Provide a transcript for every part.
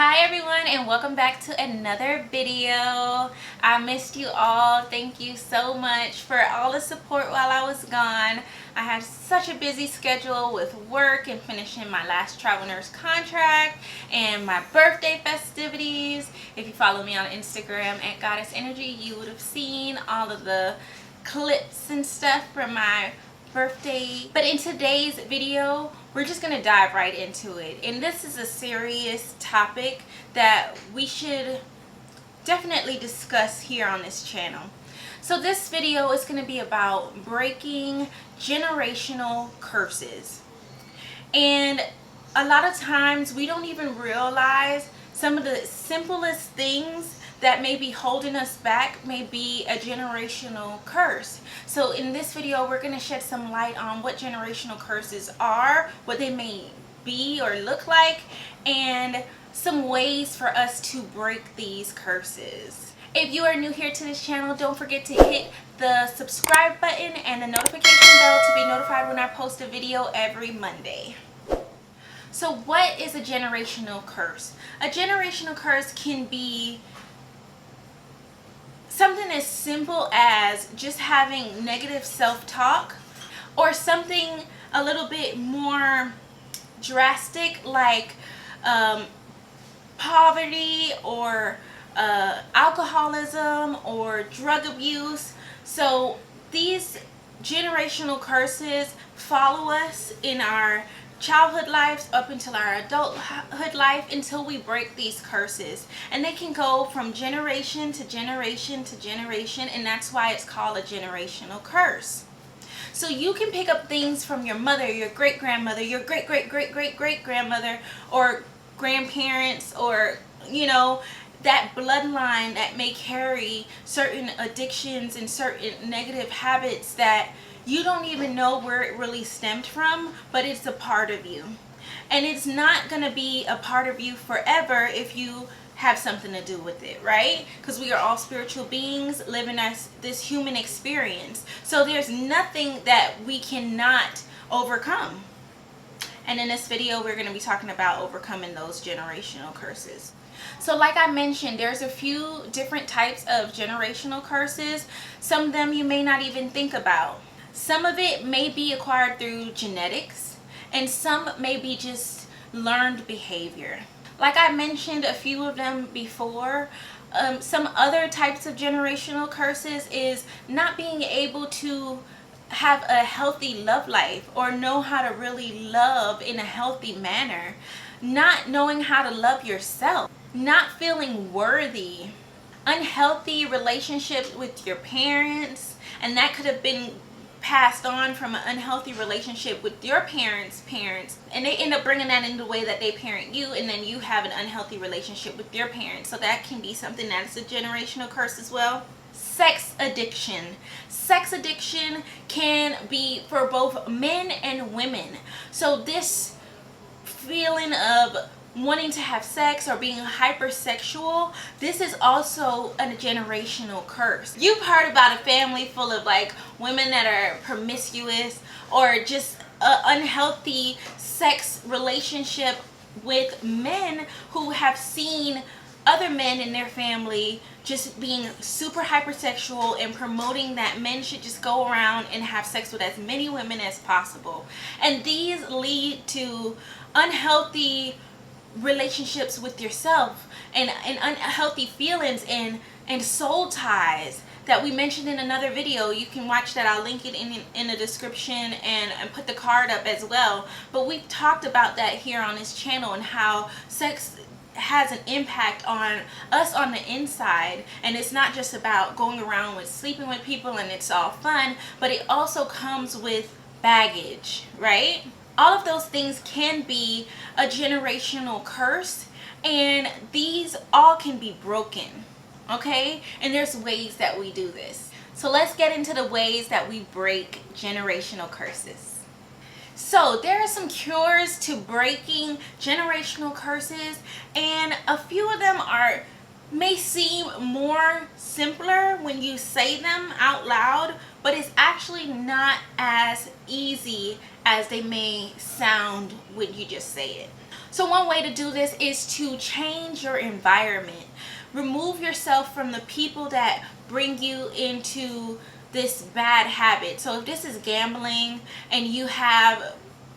Hi everyone, and welcome back to another video. I missed you all. Thank you so much for all the support while I was gone. I had such a busy schedule with work and finishing my last travel nurse contract and my birthday festivities. If you follow me on Instagram at GawdessInergy, you would have seen all of the clips and stuff from my birthday. But in today's video, we're just gonna dive right into it, and this is a serious topic that we should definitely discuss here on this channel. So this video is going to be about breaking generational curses, and a lot of times we don't even realize some of the simplest things that may be holding us back may be a generational curse. So in this video, we're going to shed some light on what generational curses are, what they may be or look like, and some ways for us to break these curses. If you are new here to this channel, don't forget to hit the subscribe button and the notification bell to be notified when I post a video every Monday. So what is a generational curse? A generational curse can be something as simple as just having negative self-talk, or something a little bit more drastic like poverty or alcoholism or drug abuse. So these generational curses follow us in our childhood lives up until our adulthood life, until we break these curses, and they can go from generation to generation to generation, and that's why it's called a generational curse. So you can pick up things from your mother, your great-grandmother, your great-great-great-great-great-grandmother, or grandparents, or that bloodline that may carry certain addictions and certain negative habits that you don't even know where it really stemmed from, but it's a part of you. And it's not going to be a part of you forever if you have something to do with it, right? Because we are all spiritual beings living this human experience. So there's nothing that we cannot overcome. And in this video, we're going to be talking about overcoming those generational curses. So like I mentioned, there's a few different types of generational curses. Some of them you may not even think about. Some of it may be acquired through genetics, and some may be just learned behavior. Like I mentioned a few of them before, some other types of generational curses is not being able to have a healthy love life or know how to really love in a healthy manner, not knowing how to love yourself, not feeling worthy, unhealthy relationships with your parents, and that could have been passed on from an unhealthy relationship with your parents' and they end up bringing that in the way that they parent you, and then you have an unhealthy relationship with your parents. So that can be something that's a generational curse as well. Sex addiction. Sex addiction can be for both men and women. So this feeling of wanting to have sex or being hypersexual, this is also a generational curse. You've heard about a family full of like women that are promiscuous, or just an unhealthy sex relationship with men who have seen other men in their family just being super hypersexual and promoting that men should just go around and have sex with as many women as possible. And these lead to unhealthy relationships with yourself, and unhealthy feelings and soul ties that we mentioned in another video. You can watch that. I'll link it in the description and put the card up as well. But we've talked about that here on this channel, and how sex has an impact on us on the inside. And it's not just about going around with sleeping with people and it's all fun, but it also comes with baggage, right? All of those things can be a generational curse, and these all can be broken, okay? And there's ways that we do this. So let's get into the ways that we break generational curses. So there are some cures to breaking generational curses, and a few of them may seem more simpler when you say them out loud, but it's actually not as easy as they may sound when you just say it. So one way to do this is to change your environment. Remove yourself from the people that bring you into this bad habit. So if this is gambling and you have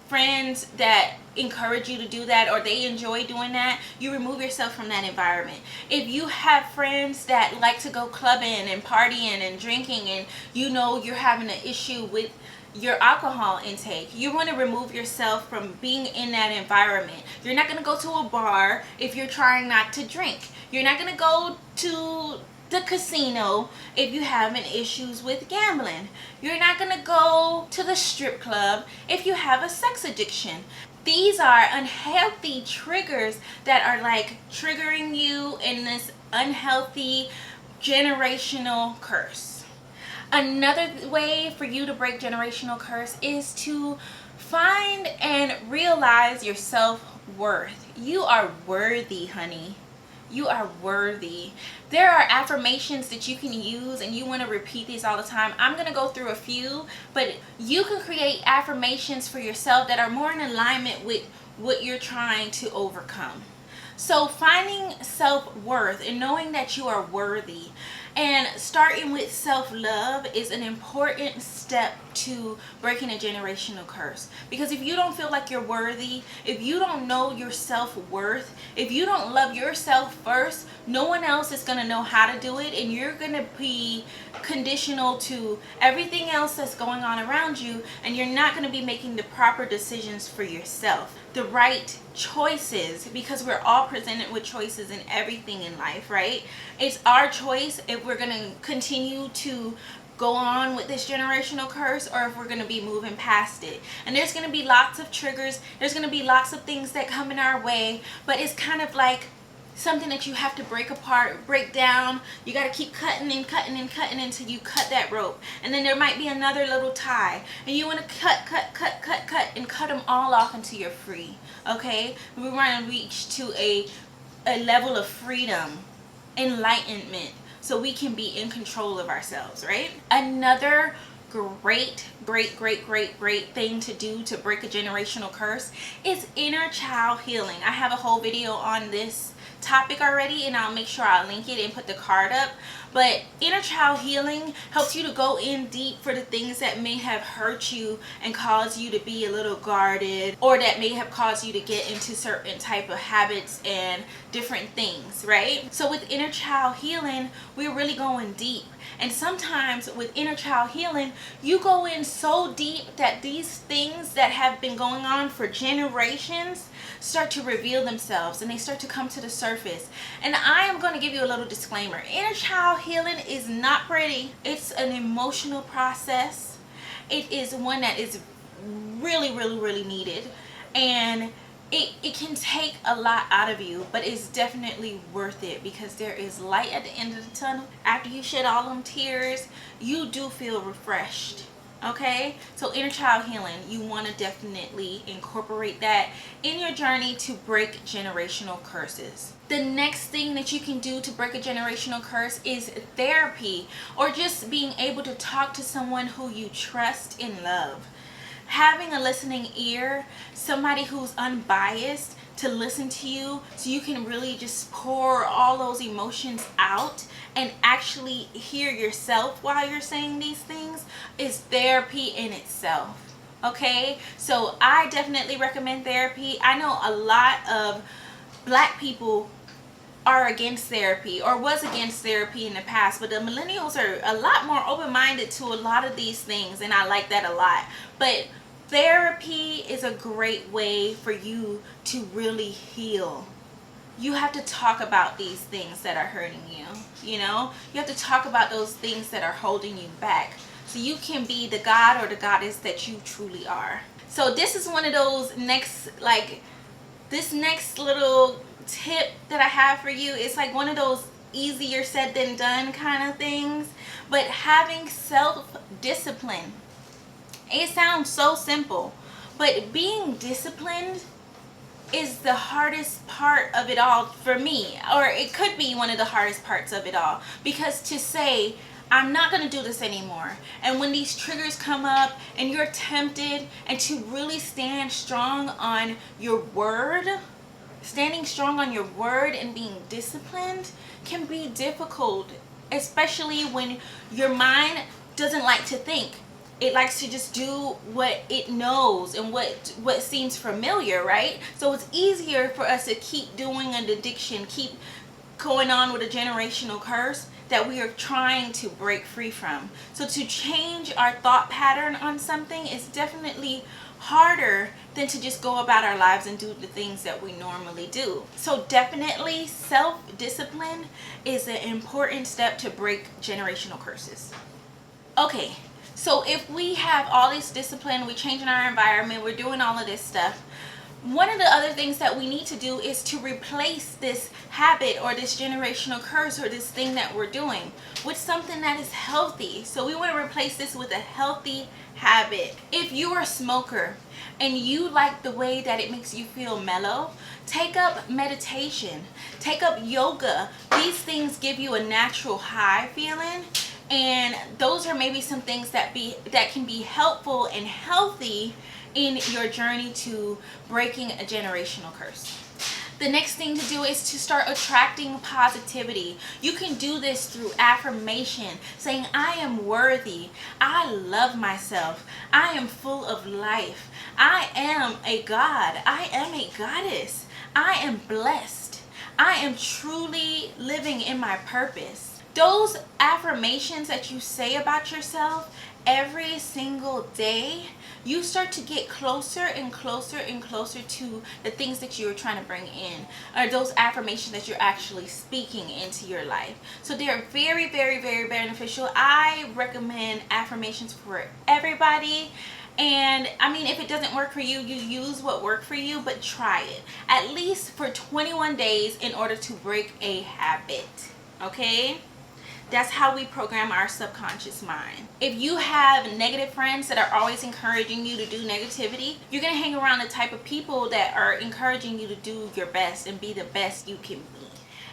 friends that encourage you to do that, or they enjoy doing that, you remove yourself from that environment. If you have friends that like to go clubbing and partying and drinking, and you know you're having an issue with your alcohol intake, you want to remove yourself from being in that environment. You're not going to go to a bar if you're trying not to drink. You're not going to go to the casino if you're having issues with gambling. You're not going to go to the strip club if you have a sex addiction. These are unhealthy triggers that are like triggering you in this unhealthy generational curse. Another way for you to break generational curse is to find and realize your self-worth. You are worthy, honey. You are worthy. There are affirmations that you can use, and you want to repeat these all the time. I'm going to go through a few, but you can create affirmations for yourself that are more in alignment with what you're trying to overcome. So finding self-worth and knowing that you are worthy and starting with self-love is an important step to breaking a generational curse. Because if you don't feel like you're worthy, if you don't know your self-worth, if you don't love yourself first, no one else is going to know how to do it, and you're going to be conditional to everything else that's going on around you, and you're not going to be making the proper decisions for yourself, the right choices, because we're all presented with choices in everything in life, right? It's our choice if we're going to continue to go on with this generational curse, or if we're going to be moving past it. And there's going to be lots of triggers, there's going to be lots of things that come in our way, but it's kind of like something that you have to break apart, break down. You got to keep cutting and cutting and cutting until you cut that rope. And then there might be another little tie, and you want to cut and cut them all off until you're free. Okay, we want to reach to a level of freedom, enlightenment, so we can be in control of ourselves, right? Another great thing to do to break a generational curse is inner child healing. I have a whole video on this topic already, and I'll make sure I'll link it and put the card up. But inner child healing helps you to go in deep for the things that may have hurt you and caused you to be a little guarded, or that may have caused you to get into certain type of habits and different things, right? So with inner child healing, we're really going deep. And sometimes with inner child healing, you go in so deep that these things that have been going on for generations start to reveal themselves, and they start to come to the surface. And I am going to give you a little disclaimer. Inner child healing is not pretty. It's an emotional process. It is one that is really needed, and it can take a lot out of you, but it's definitely worth it, because there is light at the end of the tunnel. After you shed all them tears, you do feel refreshed. Okay, so inner child healing, you want to definitely incorporate that in your journey to break generational curses. The next thing that you can do to break a generational curse is therapy, or just being able to talk to someone who you trust and love. Having a listening ear, somebody who's unbiased to listen to you, so you can really just pour all those emotions out and actually hear yourself while you're saying these things, is therapy in itself. Okay, so I definitely recommend therapy. I know a lot of Black people are against therapy, or was against therapy in the past, but the millennials are a lot more open-minded to a lot of these things, and I like that a lot. But therapy is a great way for you to really heal. You have to talk about these things that are hurting you, you know? You have to talk about those things that are holding you back, so you can be the god or the goddess that you truly are. So this is one of those this next little tip that I have for you. It's like one of those easier said than done kind of things, but having self-discipline. It sounds so simple, but being disciplined is the hardest part of it all for me, or it could be one of the hardest parts of it all, because to say I'm not going to do this anymore, and when these triggers come up and you're tempted, and to really stand strong on your word, standing strong on your word and being disciplined can be difficult, especially when your mind doesn't like to think. It likes to just do what it knows and what seems familiar, right? So it's easier for us to keep doing an addiction, keep going on with a generational curse that we are trying to break free from. So to change our thought pattern on something is definitely harder than to just go about our lives and do the things that we normally do. So definitely self-discipline is an important step to break generational curses. Okay, so if we have all this discipline, we're changing our environment, we're doing all of this stuff, one of the other things that we need to do is to replace this habit or this generational curse or this thing that we're doing with something that is healthy. So we want to replace this with a healthy habit. If you're a smoker and you like the way that it makes you feel mellow, take up meditation, take up yoga. These things give you a natural high feeling, and those are maybe some things that can be helpful and healthy in your journey to breaking a generational curse. The next thing to do is to start attracting positivity. You can do this through affirmation, saying, I am worthy, I love myself, I am full of life, I am a god, I am a goddess, I am blessed, I am truly living in my purpose. Those affirmations that you say about yourself every single day, you start to get closer and closer and closer to the things that you're trying to bring in, or those affirmations that you're actually speaking into your life. So they're very, very, very beneficial. I recommend affirmations for everybody. And I mean, if it doesn't work for you, you use what worked for you, but try it at least for 21 days in order to break a habit. Okay? That's how we program our subconscious mind. If you have negative friends that are always encouraging you to do negativity, you're going to hang around the type of people that are encouraging you to do your best and be the best you can be.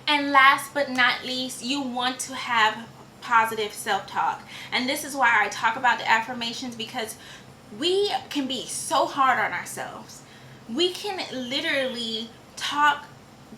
And last but not least, you want to have positive self-talk. And this is why I talk about the affirmations, because we can be so hard on ourselves. We can literally talk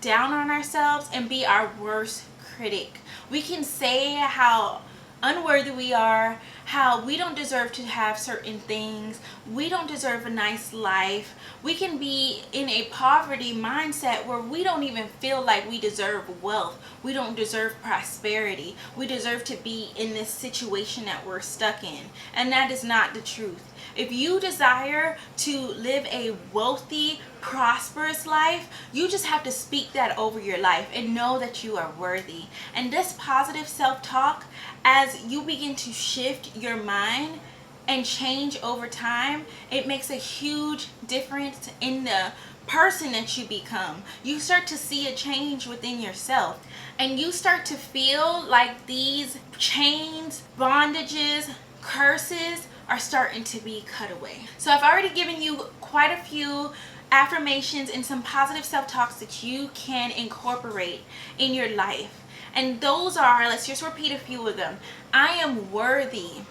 down on ourselves and be our worst critic. We can say how unworthy we are, how we don't deserve to have certain things, we don't deserve a nice life. We can be in a poverty mindset where we don't even feel like we deserve wealth, we don't deserve prosperity, we deserve to be in this situation that we're stuck in. And that is not the truth. If you desire to live a wealthy, prosperous life, you just have to speak that over your life and know that you are worthy. And this positive self-talk, as you begin to shift your mind and change over time, it makes a huge difference in the person that you become. You start to see a change within yourself, and you start to feel like these chains, bondages, curses are starting to be cut away. So I've already given you quite a few affirmations and some positive self-talks that you can incorporate in your life. And those are, let's just repeat a few of them. I am worthy.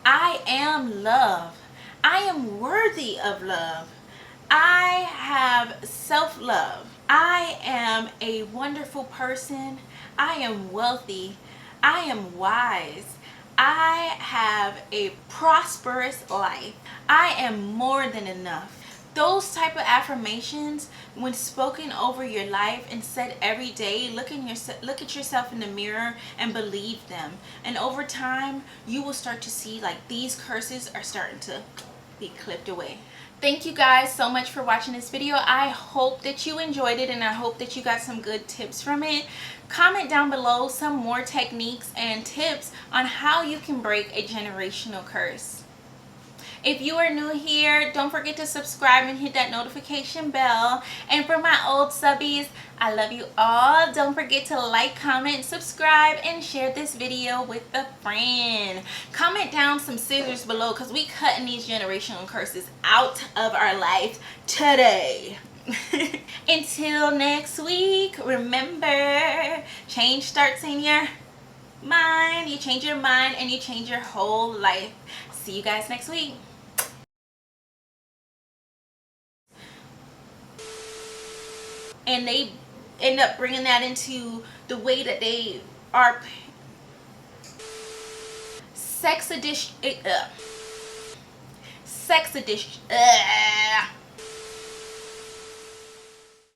I am love. I am worthy of love. I have self-love. I am a wonderful person. I am wealthy. I am wise. I have a prosperous life. I am more than enough. Those type of affirmations, when spoken over your life and said every day, look at yourself in the mirror and believe them. And over time, you will start to see like these curses are starting to be clipped away. Thank you guys so much for watching this video. I hope that you enjoyed it, and I hope that you got some good tips from it. Comment down below some more techniques and tips on how you can break a generational curse. If you are new here, don't forget to subscribe and hit that notification bell. And for my old subbies, I love you all. Don't forget to like, comment, subscribe, and share this video with a friend. Comment down some scissors below, because we cutting these generational curses out of our life today. Until next week, remember, change starts in your mind. You change your mind and you change your whole life. See you guys next week. and they end up bringing that into the way that they are sex addiction. Sex addiction.